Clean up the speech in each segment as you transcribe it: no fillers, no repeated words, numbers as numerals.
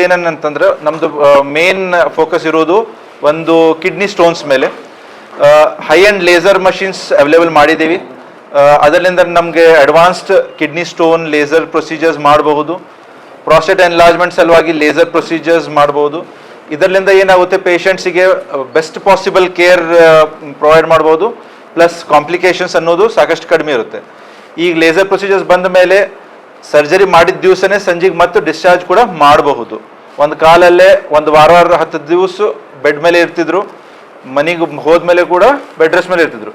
ಏನಂತಂದ್ರೆ ನಮ್ದು main focus ಇರೋದು ಒಂದು ಕಿಡ್ನಿ ಸ್ಟೋನ್ಸ್ ಮೇಲೆ. High and laser machines available ಮಾಡಿದ್ದೀವಿ. ಅದರಿಂದ ನಮಗೆ advanced kidney stone laser procedures ಮಾಡಬಹುದು. ಪ್ರಾಸ್ಟೇಟ್ ಎನ್ಲಾರ್ಜ್ಮೆಂಟ್ ಸಲುವಾಗಿ ಲೇಸರ್ ಪ್ರೊಸೀಜರ್ಸ್ ಮಾಡಬಹುದು. ಇದರಿಂದ ಏನಾಗುತ್ತೆ, ಪೇಷಂಟ್ಸಿಗೆ ಬೆಸ್ಟ್ ಪಾಸಿಬಲ್ ಕೇರ್ ಪ್ರೊವೈಡ್ ಮಾಡ್ಬೋದು. ಪ್ಲಸ್ ಕಾಂಪ್ಲಿಕೇಶನ್ಸ್ ಅನ್ನೋದು ಸಾಕಷ್ಟು ಕಡಿಮೆ ಇರುತ್ತೆ. ಈಗ ಲೇಸರ್ ಪ್ರೊಸೀಜರ್ಸ್ ಬಂದ ಮೇಲೆ ಸರ್ಜರಿ ಮಾಡಿದ ದಿವಸನೇ ಸಂಜೆಗೆ ಮತ್ತು ಡಿಸ್ಚಾರ್ಜ್ ಕೂಡ ಮಾಡಬಹುದು. ಒಂದು ಕಾಲಲ್ಲೇ ಒಂದು ವಾರ 10 ದಿವಸ ಬೆಡ್ ಮೇಲೆ ಇರ್ತಿದ್ರು, ಮನೆಗೆ ಹೋದ್ಮೇಲೆ ಕೂಡ ಬೆಡ್ ರೆಸ್ಟ್ ಮೇಲೆ ಇರ್ತಿದ್ರು.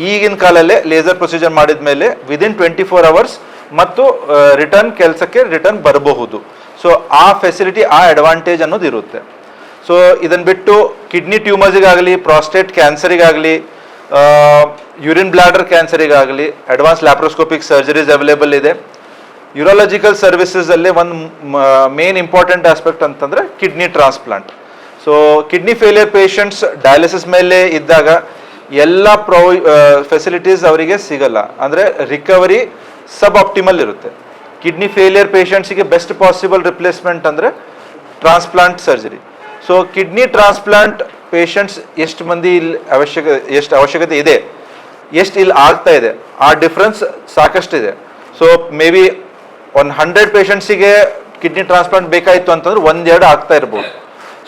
ಈಗಿನ ಕಾಲಲ್ಲೇ ಲೇಸರ್ ಪ್ರೊಸೀಜರ್ ಮಾಡಿದ ಮೇಲೆ ವಿದಿನ್ 24 hours ಮತ್ತು ರಿಟರ್ನ್ ಬರಬಹುದು. ಸೊ ಆ ಫೆಸಿಲಿಟಿ, ಆ ಅಡ್ವಾಂಟೇಜ್ ಅನ್ನೋದು ಇರುತ್ತೆ. ಸೊ ಇದನ್ನು ಬಿಟ್ಟು ಕಿಡ್ನಿ ಟ್ಯೂಮರ್ಸಿಗಾಗಲಿ, ಪ್ರಾಸ್ಟೇಟ್ ಕ್ಯಾನ್ಸರಿಗಾಗಲಿ, ಯೂರಿನ್ ಬ್ಲಾಡರ್ ಕ್ಯಾನ್ಸರಿಗಾಗಲಿ ಅಡ್ವಾನ್ಸ್ ಲ್ಯಾಪ್ರೋಸ್ಕೋಪಿಕ್ ಸರ್ಜರೀಸ್ ಅವೈಲೇಬಲ್ ಇದೆ. ಯೂರಾಲಜಿಕಲ್ ಸರ್ವಿಸಸಲ್ಲಿ ಒಂದು ಮೇನ್ ಇಂಪಾರ್ಟೆಂಟ್ ಆಸ್ಪೆಕ್ಟ್ ಅಂತಂದರೆ kidney transplant. So kidney failure patients dialysis ಮೇಲೆ ಇದ್ದಾಗ ಎಲ್ಲ ಫೆಸಿಲಿಟೀಸ್ ಅವರಿಗೆ ಸಿಗಲ್ಲ, ಅಂದರೆ ರಿಕವರಿ ಸಬ್ ಆಪ್ಟಿಮಲ್ ಇರುತ್ತೆ. ಕಿಡ್ನಿ ಫೇಲಿಯರ್ ಪೇಷಂಟ್ಸಿಗೆ ಬೆಸ್ಟ್ ಪಾಸಿಬಲ್ ರಿಪ್ಲೇಸ್ಮೆಂಟ್ ಅಂದರೆ transplant surgery. So kidney transplant patients ಎಷ್ಟು ಮಂದಿ ಇಲ್ಲಿ ಅವಶ್ಯಕತೆ ಇದೆ, ಎಷ್ಟು ಇಲ್ಲಿ ಆಗ್ತಾ ಇದೆ, ಆ ಡಿಫ್ರೆನ್ಸ್ ಸಾಕಷ್ಟಿದೆ. ಸೊ ಮೇ ಬಿ 100 ಪೇಷಂಟ್ಸಿಗೆ ಕಿಡ್ನಿ ಟ್ರಾನ್ಸ್ಪ್ಲಾಂಟ್ ಬೇಕಾಯಿತು ಅಂತಂದ್ರೆ 1-2 ಆಗ್ತಾ ಇರ್ಬೋದು.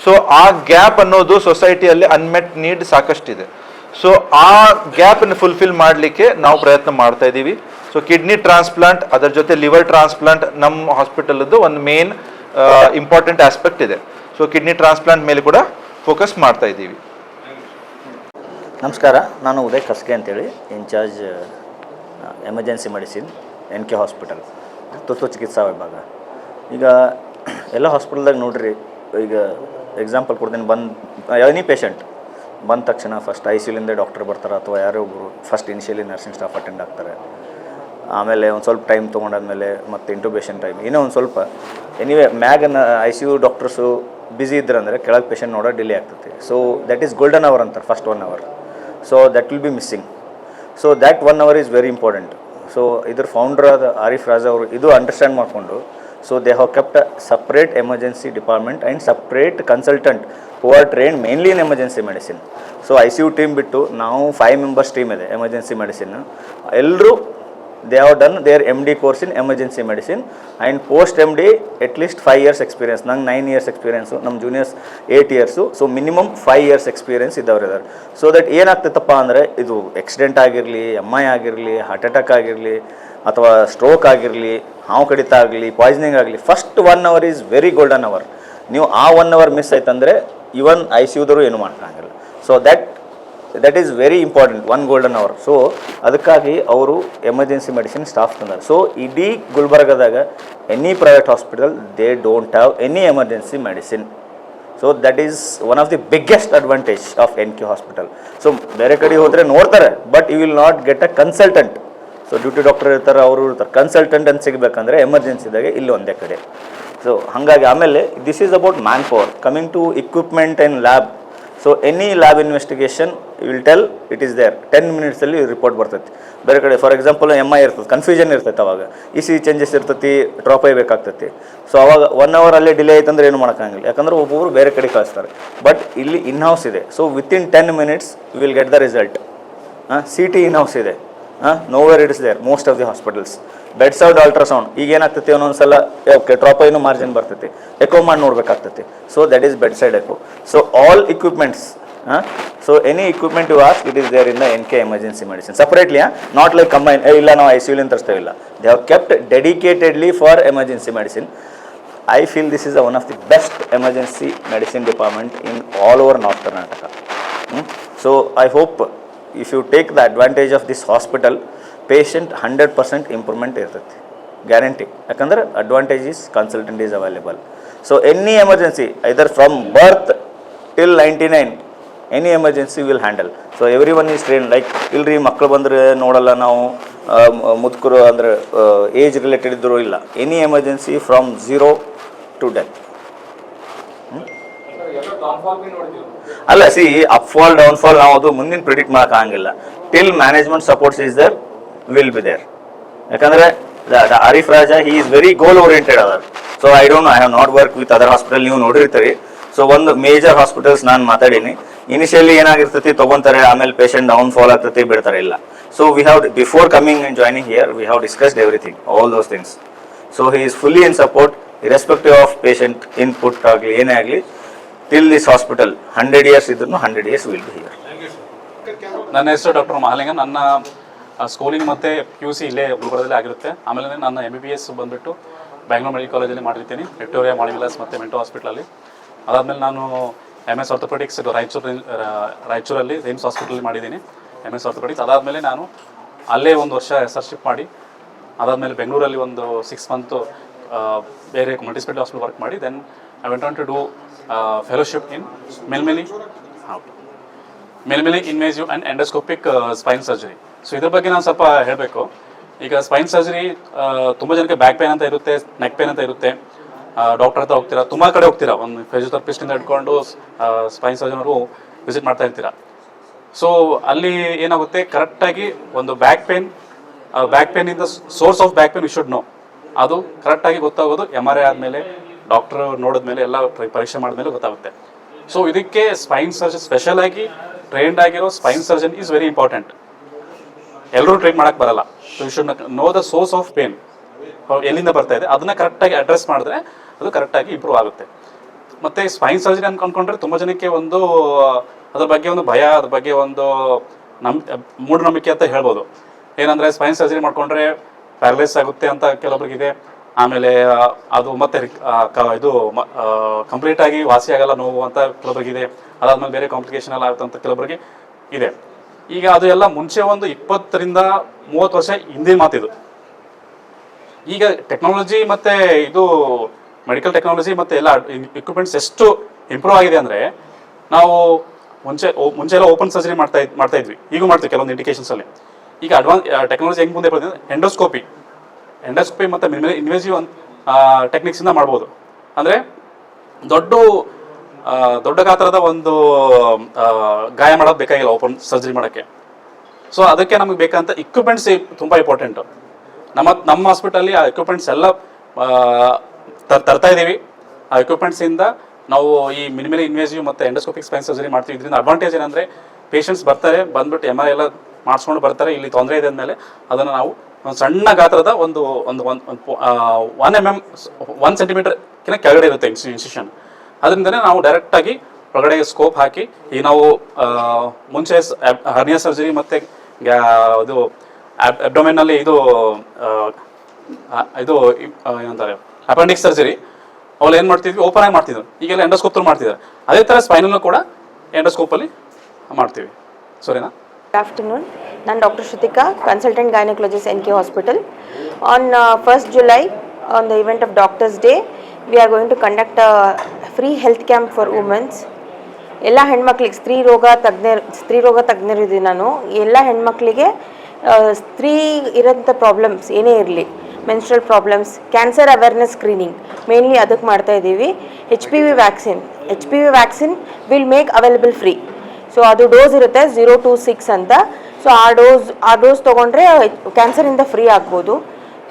ಸೊ ಆ ಗ್ಯಾಪ್ ಅನ್ನೋದು ಸೊಸೈಟಿಯಲ್ಲಿ ಅನ್ಮೆಟ್ ನೀಡ್ ಸಾಕಷ್ಟಿದೆ. ಸೊ ಆ ಗ್ಯಾಪನ್ನು ಫುಲ್ಫಿಲ್ ಮಾಡಲಿಕ್ಕೆ ನಾವು ಪ್ರಯತ್ನ ಮಾಡ್ತಾ ಇದ್ದೀವಿ. ಸೊ ಕಿಡ್ನಿ ಟ್ರಾನ್ಸ್ಪ್ಲಾಂಟ್, ಅದರ ಜೊತೆ ಲಿವರ್ ಟ್ರಾನ್ಸ್ಪ್ಲಾಂಟ್ ನಮ್ಮ ಹಾಸ್ಪಿಟಲದ್ದು ಒಂದು ಮೇನ್ ಇಂಪಾರ್ಟೆಂಟ್ ಆಸ್ಪೆಕ್ಟ್ ಇದೆ. ಸೊ ಕಿಡ್ನಿ ಟ್ರಾನ್ಸ್ಪ್ಲಾಂಟ್ ಮೇಲೆ ಕೂಡ ಫೋಕಸ್ ಮಾಡ್ತಾ ಇದ್ದೀವಿ. ನಮಸ್ಕಾರ, ನಾನು ಉದಯ್ ಕಸ್ಗೆ ಅಂತೇಳಿ, incharge emergency medicine NK hospital, ತುರ್ತು ಚಿಕಿತ್ಸಾ ವಿಭಾಗ. ಈಗ ಎಲ್ಲ ಹಾಸ್ಪಿಟಲ್ದಾಗ ನೋಡ್ರಿ, ಈಗ ಎಕ್ಸಾಂಪಲ್ ಕೊಡ್ತೀನಿ. ಎನಿ ಪೇಷಂಟ್ ಬಂದ ತಕ್ಷಣ ಫಸ್ಟ್ ICUಲಿಂದ ಡಾಕ್ಟರ್ ಬರ್ತಾರೆ, ಅಥವಾ ಯಾರೋ ಒಬ್ಬರು first initially nursing staff attend ಆಗ್ತಾರೆ. ಆಮೇಲೆ ಒಂದು ಸ್ವಲ್ಪ ಟೈಮ್ ತೊಗೊಂಡಾದ್ಮೇಲೆ ಮತ್ತು ಇಂಟ್ಯೂಬೇಷನ್ ಟೈಮ್ ಇನ್ನೂ ಒಂದು ಸ್ವಲ್ಪ. ಎನಿವೇ ಮ್ಯಾಗನ ICU ಡಾಕ್ಟರ್ಸು ಬ್ಯುಸಿ ಇದ್ರಂದರೆ ಕೆಳಗೆ ಪೇಷಂಟ್ ನೋಡೋ ಡಿಲೇ ಆಗ್ತೈತಿ. So that is golden hour ಅಂತಾರೆ, first 1 hour. So that will be missing. So that 1 hour is very important. So ಇದ್ರ ಫೌಂಡರ್ ಆದ ಆರಿಫ್ ರಾಜಾ ಅವರು ಇದು ಅಂಡರ್ಸ್ಟ್ಯಾಂಡ್ ಮಾಡಿಕೊಂಡು, so they have kept a separate emergency department and separate consultant who are trained mainly in emergency medicine. So ICU team ಬಿಟ್ಟು ನಾವು 5 members team ಇದೆ emergency medicine. ಎಲ್ಲರೂ they have done their MD course in emergency medicine and post MD at least 5 years experience. ನಂಗೆ 9 years experience, ನಮ್ಮ juniors 8 years. So minimum 5 years experience ಇದ್ದವ್ರು ಇದ್ದಾರೆ. So that ಏನಾಗ್ತೈತಪ್ಪ ಅಂದರೆ, ಇದು ಆಕ್ಸಿಡೆಂಟ್ ಆಗಿರಲಿ, MI ಆಗಿರಲಿ, ಹಾರ್ಟ್ ಅಟ್ಯಾಕ್ ಆಗಿರಲಿ, ಅಥವಾ ಸ್ಟ್ರೋಕ್ ಆಗಿರಲಿ, ಹಾವು ಕಡಿತ ಆಗಲಿ, ಪಾಯ್ಸನಿಂಗ್ ಆಗಲಿ, first 1 hour is very golden hour. ನೀವು ಆ 1 hour ಮಿಸ್ ಆಯ್ತಂದರೆ ಇವನ್ ICUದವರು ಏನು ಮಾಡೋಕ್ಕಾಗಲ್ಲ. So that is very important, 1 golden hour. So ಅದಕ್ಕಾಗಿ ಅವರು ಎಮರ್ಜೆನ್ಸಿ ಮೆಡಿಸಿನ್ ಸ್ಟಾಫ್ ತಂದಾರೆ. ಸೊ ಇಡೀ ಗುಲ್ಬರ್ಗದಾಗ any private hospital they don't have any emergency medicine. So that is one of the biggest advantage of NK hospital. So ಬೇರೆ ಕಡೆ ಹೋದರೆ ನೋಡ್ತಾರೆ, but you will not get a consultant. So duty doctor ಇರ್ತಾರೆ, ಅವರು ಇರ್ತಾರೆ. Consultant ಅಂತ ಸಿಗಬೇಕಂದ್ರೆ ಎಮರ್ಜೆನ್ಸಿದಾಗೆ ಇಲ್ಲಿ ಒಂದೇ ಕಡೆ. ಸೊ ಹಾಗಾಗಿ ಆಮೇಲೆ this is about man power. Coming to equipment and lab. So any lab investigation will tell it is there, 10 minutes report ಬರ್ತೈತಿ. ಬೇರೆ ಕಡೆ ಫಾರ್ ಎಕ್ಸಾಂಪಲ್ MI ಇರ್ತದೆ, ಕನ್ಫ್ಯೂಷನ್ ಇರ್ತೈತೆ, ಅವಾಗ ECG ಚೇಂಜಸ್ ಇರ್ತೈತಿ, ಡ್ರಾಪ್ ಆಗಬೇಕಾಗ್ತೈತಿ. ಸೊ ಅವಾಗ 1 hour ಅಲ್ಲೇ ಡಿಲೇ ಆಯ್ತಂದ್ರೆ ಏನು ಮಾಡೋಕ್ಕಾಗಿಲ್ಲ, ಯಾಕಂದ್ರೆ ಒಬ್ಬೊಬ್ಬರು ಬೇರೆ ಕಡೆ ಕಳಿಸ್ತಾರೆ. ಬಟ್ ಇಲ್ಲಿ ಇನ್ ಹೌಸ್ ಇದೆ. So within 10 minutes will get the result. CT in house ಇದೆ, nowhere it is there most of the hospitals. Bed side ultrasound ಈಗ ಏನಾಗ್ತೈತಿ, ಒಂದೊಂದ್ಸಲ ಓಕೆ ಡ್ರಾಪ್ ಏನೋ ಮಾರ್ಜಿನ್ ಬರ್ತೈತಿ, ಎಕೋ ಮಾಡಿ ನೋಡ್ಬೇಕಾಗ್ತೈತಿ. So that is bed side echo. So all equipments, so any equipment you ask, it is there in the NK emergency medicine separately. Not like combine, ಇಲ್ಲ ನಾವು ICUಲಿಂದ ತರಿಸ್ತೇವಿಲ್ಲ. They have kept dedicatedly for emergency medicine. I feel this is one of the best emergency medicine department in all over north Karnataka. So I hope if you take the advantage of this hospital, patient 100% improvement ಇರ್ತೈತಿ, guarantee. ಯಾಕಂದ್ರೆ advantage is consultant is available. So any emergency either from birth till 99 any emergency will handle. So every one is train. Like ಇಲ್ರಿ ಮಕ್ಕಳು ಬಂದರೆ ನೋಡಲ್ಲ ನಾವು, ಮುದುಕರು ಅಂದರೆ age related ಇದ್ದರೂ ಇಲ್ಲ. Any emergency from 0 to death. ಅಲ್ಲ, ಸಿ ಅಪ್ಫಾಲ್ ಡೌನ್ಫಾಲ್ ನಾವು ಅದು ಮುಂದಿನ ಪ್ರಿಡಿಕ್ಟ್ ಮಾಡೋಕ್ಕಾಗಂಗಿಲ್ಲ. Till management supports is there, will be there. ಯಾಕಂದರೆ Arif Raja, he is very goal oriented. So I don't know, I have not work with other hospital, ನೀವು ನೋಡಿರ್ತೀರಿ. So ಒಂದು major hospitals ನಾನು ಮಾತಾಡೀನಿ, ಇನಿಷಿಯಲಿ ಏನಾಗಿರ್ತೈತಿ ತೊಗೊಂತಾರೆ, ಆಮೇಲೆ ಪೇಷಂಟ್ ಡೌನ್ ಫಾಲ್ ಆಗ್ತೈತಿ, ಬಿಡ್ತಾರೆ ಇಲ್ಲ. So we have before coming and joining here we have discussed everything, all those things. So he is fully in support irrespective of patient input ಆಗಲಿ ಏನೇ ಆಗಲಿ. Till this hospital 100 years ಇದ್ರೂ 100 years will be here. ನನ್ನ ಹೆಸರು doctor Mahalinga. ನನ್ನ schooling ಮತ್ತು PUC ಇಲ್ಲೇ ಗುಲ್ಬರ್ಗದಲ್ಲಿ ಆಗಿರುತ್ತೆ. ಆಮೇಲೆ ನನ್ನ MBBS ಬಂದುಬಿಟ್ಟು ಬ್ಯಾಂಗ್ಳೂರ್ ಮೆಡಿಕಲ್ ಕಾಲೇಜಲ್ಲಿ ಮಾಡಿರ್ತೀನಿ, ವಿಕ್ಟೋರಿಯಾ ಮಾಣಿವಿಲಾಸ್ ಮತ್ತು ಮೆಂಟೋ ಹಾಸ್ಪಿಟಲಲ್ಲಿ. ಅದಾದಮೇಲೆ ನಾನು MS ಆರ್ಥೋಪೆಡಿಕ್ಸ್ ರಾಯಚೂರಲ್ಲಿ ರೇಮ್ಸ್ ಹಾಸ್ಪಿಟಲಲ್ಲಿ ಮಾಡಿದ್ದೀನಿ, MS ಆರ್ಥೋಪೆಡಿಕ್ಸ್. ಅದಾದಮೇಲೆ ನಾನು ಅಲ್ಲೇ ಒಂದು ವರ್ಷ SRship ಮಾಡಿ, ಅದಾದಮೇಲೆ ಬೆಂಗಳೂರಲ್ಲಿ ಒಂದು 6 months ಬೇರೆ ಮಲ್ಟಿಸ್ಪೆಷಾಲಿಟಿ ಹಾಸ್ಪಿಟಲ್ ವರ್ಕ್ ಮಾಡಿ, then I went on to do fellowship in minimally invasive and endoscopic spine surgery. So ಇದ್ರ ಬಗ್ಗೆ ನಾನು ಸ್ವಲ್ಪ ಹೇಳಬೇಕು. ಈಗ ಸ್ಪೈನ್ ಸರ್ಜರಿ ತುಂಬ ಜನಕ್ಕೆ ಬ್ಯಾಕ್ ಪೇನ್ ಅಂತ ಇರುತ್ತೆ, ನೆಕ್ ಪೇನ್ ಅಂತ ಇರುತ್ತೆ. ಡಾಕ್ಟರ್ ಹತ್ರ ಹೋಗ್ತೀರಾ, ತುಂಬ ಕಡೆ ಹೋಗ್ತೀರಾ, ಒಂದು ಫಿಸಿಯೋಥೆರಪಿಸ್ಟಿಂದ ಹಿಡ್ಕೊಂಡು ಸ್ಪೈನ್ ಸರ್ಜನರು ವಿಸಿಟ್ ಮಾಡ್ತಾ ಇರ್ತೀರಾ. ಸೊ ಅಲ್ಲಿ ಏನಾಗುತ್ತೆ, ಕರೆಕ್ಟಾಗಿ ಒಂದು ಬ್ಯಾಕ್ ಪೇನಿಂದ source of back pain we should know. ಅದು ಕರೆಕ್ಟಾಗಿ ಗೊತ್ತಾಗೋದು MRI ಆದಮೇಲೆ, ಡಾಕ್ಟ್ರ್ ನೋಡಿದ್ಮೇಲೆ, ಎಲ್ಲ ಪರೀಕ್ಷೆ ಮಾಡಿದ್ಮೇಲೆ ಗೊತ್ತಾಗುತ್ತೆ. ಸೊ ಇದಕ್ಕೆ ಸ್ಪೈನ್ ಸರ್ಜನ್, ಸ್ಪೆಷಲ್ ಆಗಿ ಟ್ರೈನ್ಡ್ ಆಗಿರೋ spine surgeon is very important. ಎಲ್ಲರೂ ಟ್ರೈನ್ ಮಾಡೋಕ್ಕೆ ಬರಲ್ಲ. So you should know the source of pain, ಎಲ್ಲಿಂದ ಬರ್ತಾ ಇದೆ, ಅದನ್ನ ಕರೆಕ್ಟಾಗಿ ಅಡ್ರೆಸ್ ಮಾಡಿದ್ರೆ ಅದು ಕರೆಕ್ಟಾಗಿ ಇಂಪ್ರೂವ್ ಆಗುತ್ತೆ. ಮತ್ತು ಸ್ಪೈನ್ ಸರ್ಜರಿ ಅಂದ್ಕೊಂಡ್ರೆ ತುಂಬ ಜನಕ್ಕೆ ಒಂದು ಅದ್ರ ಬಗ್ಗೆ ಒಂದು ಭಯ, ಅದ್ರ ಬಗ್ಗೆ ಒಂದು ಮೂಢನಂಬಿಕೆ ಅಂತ ಹೇಳ್ಬೋದು. ಏನಂದರೆ ಸ್ಪೈನ್ ಸರ್ಜರಿ ಮಾಡ್ಕೊಂಡ್ರೆ ಪ್ಯಾರಲೈಸ್ ಆಗುತ್ತೆ ಅಂತ ಕೆಲವೊಬ್ರಿಗಿದೆ. ಆಮೇಲೆ ಅದು ಮತ್ತೆ ಇದು ಕಂಪ್ಲೀಟಾಗಿ ವಾಸಿ ಆಗಲ್ಲ ನೋವು ಅಂತ ಕೆಲವೊಬ್ಬರಿಗಿದೆ. ಅದಾದ್ಮೇಲೆ ಬೇರೆ ಕಾಂಪ್ಲಿಕೇಶನ್ ಎಲ್ಲ ಆಗುತ್ತೆ ಅಂತ ಕೆಲವೊಬ್ಬರಿಗೆ ಇದೆ. ಈಗ ಅದು ಎಲ್ಲ ಮುಂಚೆ ಒಂದು 20 ರಿಂದ 30 ವರ್ಷ ಹಿಂದಿನ ಮಾತಿದು. ಈಗ ಟೆಕ್ನಾಲಜಿ ಮತ್ತು ಇದು ಮೆಡಿಕಲ್ ಟೆಕ್ನಾಲಜಿ ಮತ್ತು ಎಲ್ಲ ಇಕ್ವಿಪ್ಮೆಂಟ್ಸ್ ಎಷ್ಟು ಇಂಪ್ರೂವ್ ಆಗಿದೆ ಅಂದರೆ, ನಾವು ಮುಂಚೆ ಎಲ್ಲ ಓಪನ್ ಸರ್ಜರಿ ಮಾಡ್ತಾ ಇದ್ವಿ, ಈಗೂ ಮಾಡ್ತೀವಿ ಕೆಲವೊಂದು ಇಂಡಿಕೇಶನ್ಸಲ್ಲಿ. ಈಗ ಟೆಕ್ನಾಲಜಿ ಹೆಂಗೆ ಮುಂದೆ ಬಂದಿದೆ, ಎಂಡೋಸ್ಕೋಪಿ ಮತ್ತು ಇನ್ವೇಸಿವ್ ಟೆಕ್ನಿಕ್ಸಿಂದ ಮಾಡ್ಬೋದು. ಅಂದರೆ ದೊಡ್ಡ ಗಾತ್ರದ ಒಂದು ಗಾಯ ಮಾಡೋದು ಬೇಕಾಗಿಲ್ಲ ಓಪನ್ ಸರ್ಜರಿ ಮಾಡೋಕ್ಕೆ. ಸೊ ಅದಕ್ಕೆ ನಮಗೆ ಬೇಕಂತ ಇಕ್ವಿಪ್ಮೆಂಟ್ಸ್ ತುಂಬ ಇಂಪಾರ್ಟೆಂಟು. ನಮ್ಮ ಹಾಸ್ಪಿಟಲ್ಲಿ ಆ ಇಕ್ವಿಪ್ಮೆಂಟ್ಸ್ ಎಲ್ಲ ತರ್ತಾ ಇದ್ದೀವಿ. ಆ ಎಕ್ವಿಪ್ಮೆಂಟ್ಸಿಂದ ನಾವು ಈ ಮಿನಿಮಲಿ ಇನ್ವೇಸಿವ್ ಮತ್ತು ಎಂಡೋಸ್ಕೋಪಿಕ್ ಸ್ಪೈನ್ ಸರ್ಜರಿ ಮಾಡ್ತೀವಿ. ಇದರಿಂದ ಅಡ್ವಾಂಟೇಜ್ ಏನಂದರೆ, ಪೇಷಂಟ್ಸ್ ಬರ್ತಾರೆ, ಬಂದ್ಬಿಟ್ಟು MRI ಎಲ್ಲ ಮಾಡಿಸ್ಕೊಂಡು ಬರ್ತಾರೆ, ಇಲ್ಲಿ ತೊಂದರೆ ಇದೆ ಅಂದಮೇಲೆ ಅದನ್ನು ನಾವು ಒಂದು ಸಣ್ಣ ಗಾತ್ರದ ಒಂದು 1 centimeterಕಿಂತ ಕೆಳಗಡೆ ಇರುತ್ತೆ ಇನ್ಸಿಷನ್. ಅದರಿಂದನೇ ನಾವು ಡೈರೆಕ್ಟಾಗಿ ಒಳಗಡೆ ಸ್ಕೋಪ್ ಹಾಕಿ, ಈಗ ನಾವು ಮುಂಚೆ ಹರ್ನಿಯಾ ಸರ್ಜರಿ ಮತ್ತು ಇದು ಅಬ್ಡೊಮೆನಲ್ಲಿ ಇದು ಏನಂತಾರೆ ಅಪೆಂಡಿಕ್ಸ್ ಸರ್ಜರಿ, ಅವ್ರು ಏನು ಮಾಡ್ತಿದ್ವಿ, ಓಪನ್ ಆಗಿ ಮಾಡ್ತಿದ್ರು. ಈಗೆಲ್ಲ ಎಂಡೋಸ್ಕೋಪ್ ಮಾಡ್ತಿದ್ದಾರೆ. ಅದೇ ಥರ ಸ್ಪೈನಲ್ಲೂ ಕೂಡ ಎಂಡೋಸ್ಕೋಪಲ್ಲಿ ಮಾಡ್ತೀವಿ. ಸರಿನಾ? Good afternoon. ನಾನು doctor Shrutika, consultant gynaecologist NK Hospital. On 1st July, on the event of Doctors Day, we are going to conduct a free health camp for women. ಎಲ್ಲ ಹೆಣ್ಮಕ್ಳಿಗೆ ಸ್ತ್ರೀ ರೋಗ ತಜ್ಞರಿದ್ದೀನಿ ನಾನು. ಎಲ್ಲ ಹೆಣ್ಮಕ್ಳಿಗೆ ಸ್ತ್ರೀ ಇರೋಂಥ ಪ್ರಾಬ್ಲಮ್ಸ್ ಏನೇ ಇರಲಿ, menstrual problems, cancer awareness screening mainly ಅದಕ್ಕೆ ಮಾಡ್ತಾ ಇದ್ದೀವಿ. HPV vaccine will make available free. So ಅದು ಡೋಸ್ ಇರುತ್ತೆ 0 to 6 ಅಂತ. ಸೊ ಆ ಡೋಸ್ ತೊಗೊಂಡ್ರೆ ಕ್ಯಾನ್ಸರಿಂದ ಫ್ರೀ ಆಗ್ಬೋದು.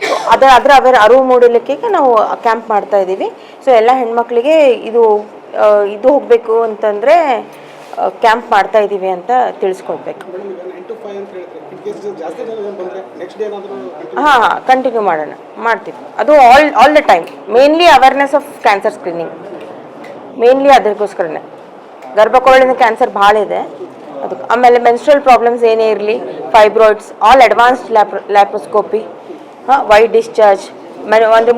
ಸೊ ಅದರ ಅರಿವು ಮೂಡಲಿಕ್ಕೆ ನಾವು ಕ್ಯಾಂಪ್ ಮಾಡ್ತಾ ಇದ್ದೀವಿ. ಸೊ ಎಲ್ಲ ಹೆಣ್ಮಕ್ಳಿಗೆ ಇದು ಹೋಗಬೇಕು ಅಂತಂದರೆ ಕ್ಯಾಂಪ್ ಮಾಡ್ತಾ ಇದ್ದೀವಿ ಅಂತ ತಿಳಿಸ್ಕೊಡ್ಬೇಕು. ಹಾಂ ಕಂಟಿನ್ಯೂ ಮಾಡ್ತೀವಿ. ಅದು all the time, mainly awareness of cancer screening, mainly ಅದಕ್ಕೋಸ್ಕರನೇ. ಗರ್ಭಕೋಶದ ಕ್ಯಾನ್ಸರ್ ಭಾಳ ಇದೆ ಅದಕ್ಕೆ. ಆಮೇಲೆ ಮೆನ್ಸ್ಟ್ರಲ್ ಪ್ರಾಬ್ಲಮ್ಸ್ ಏನೇ ಇರಲಿ, fibroids, all advanced laparoscopy, white discharge, ಒಂದು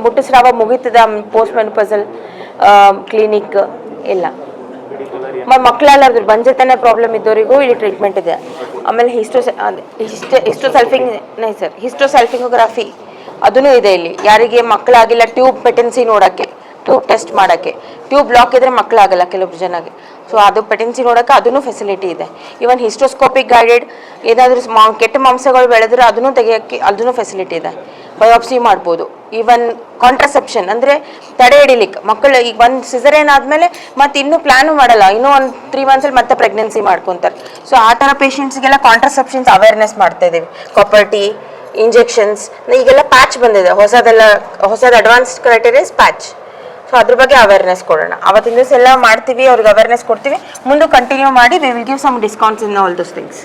ಮುಟ್ಟು ಸ್ರಾವ ಮುಗಿತದ, ಪೋಸ್ಟ್ ಮೆನೋಪಾಸಲ್ ಕ್ಲಿನಿಕ್ ಎಲ್ಲ. ಮಕ್ಕಳೆಲ್ಲ ಬಂಜೆತನ ಪ್ರಾಬ್ಲಮ್ ಇದ್ದವರಿಗೂ ಇಲ್ಲಿ ಟ್ರೀಟ್ಮೆಂಟ್ ಇದೆ. ಆಮೇಲೆ ಹಿಸ್ಟೋಸಲ್ಫಿಂಗೋಗ್ರಫಿ ಅದೂ ಇದೆ ಇಲ್ಲಿ. ಯಾರಿಗೆ ಮಕ್ಕಳಾಗಿಲ್ಲ, ಟ್ಯೂಬ್ ಪೆಟೆನ್ಸಿ ನೋಡೋಕ್ಕೆ, ಟ್ಯೂಬ್ ಟೆಸ್ಟ್ ಮಾಡೋಕ್ಕೆ, ಟ್ಯೂಬ್ ಬ್ಲಾಕ್ ಇದ್ದರೆ ಮಕ್ಕಳಾಗಲ್ಲ ಕೆಲವೊಬ್ರು ಜನಗೆ. ಸೊ ಅದು ಪೆಟೆನ್ಸಿ ನೋಡೋಕ್ಕೆ ಅದೂ ಫೆಸಿಲಿಟಿ ಇದೆ. ಈವನ್ ಹಿಸ್ಟೋಸ್ಕೋಪಿಕ್ ಗೈಡೆಡ್ ಏನಾದರೂ ಕೆಟ್ಟ ಮಾಂಸಗಳು ಬೆಳೆದ್ರೆ ಅದನ್ನು ತೆಗಿಯೋಕ್ಕೆ ಅದೂ ಫೆಸಿಲಿಟಿ ಇದೆ. ಬಯೋಪ್ಸಿ ಮಾಡ್ಬೋದು. ಈವನ್ ಕಾಂಟ್ರಸೆಪ್ಷನ್ ಅಂದರೆ ತಡೆ ಹಿಡಿಲಿಕ್ಕೆ, ಮಕ್ಕಳು ಈಗ ಒಂದು ಸಿಸರೇನ್ ಆದಮೇಲೆ ಮತ್ತೆ ಇನ್ನೂ ಪ್ಲ್ಯಾನು ಮಾಡಲ್ಲ, ಇನ್ನೂ ಒಂದು 3 months ಮತ್ತೆ ಪ್ರೆಗ್ನೆನ್ಸಿ ಮಾಡ್ಕೊತಾರೆ. ಸೊ ಆ ಥರ ಪೇಷಂಟ್ಸ್ಗೆಲ್ಲ ಕಾಂಟ್ರಸೆಪ್ಷನ್ಸ್ ಅವೇರ್ನೆಸ್ ಮಾಡ್ತಾ ಇದ್ದೀವಿ. ಕಾಪರ್ ಟೀ ಇಂಜೆಕ್ಷನ್ಸ್ ಈಗೆಲ್ಲ ಪ್ಯಾಚ್ ಬಂದಿದೆ, ಹೊಸದು ಅಡ್ವಾನ್ಸ್ಡ್ ಕ್ರೈಟೀರಿಯಸ್ ಪ್ಯಾಚ್. ಸೊ ಅದ್ರ ಬಗ್ಗೆ ಅವೇರ್ನೆಸ್ ಕೊಡೋಣ. ಅವತ್ತಿನ ದಿವಸ ಎಲ್ಲ ಮಾಡ್ತೀವಿ, ಅವ್ರಿಗೆ ಅವೇರ್ನೆಸ್ ಕೊಡ್ತೀವಿ. ಮುಂದೆ ಕಂಟಿನ್ಯೂ ಮಾಡಿ we will give some discounts in all those things.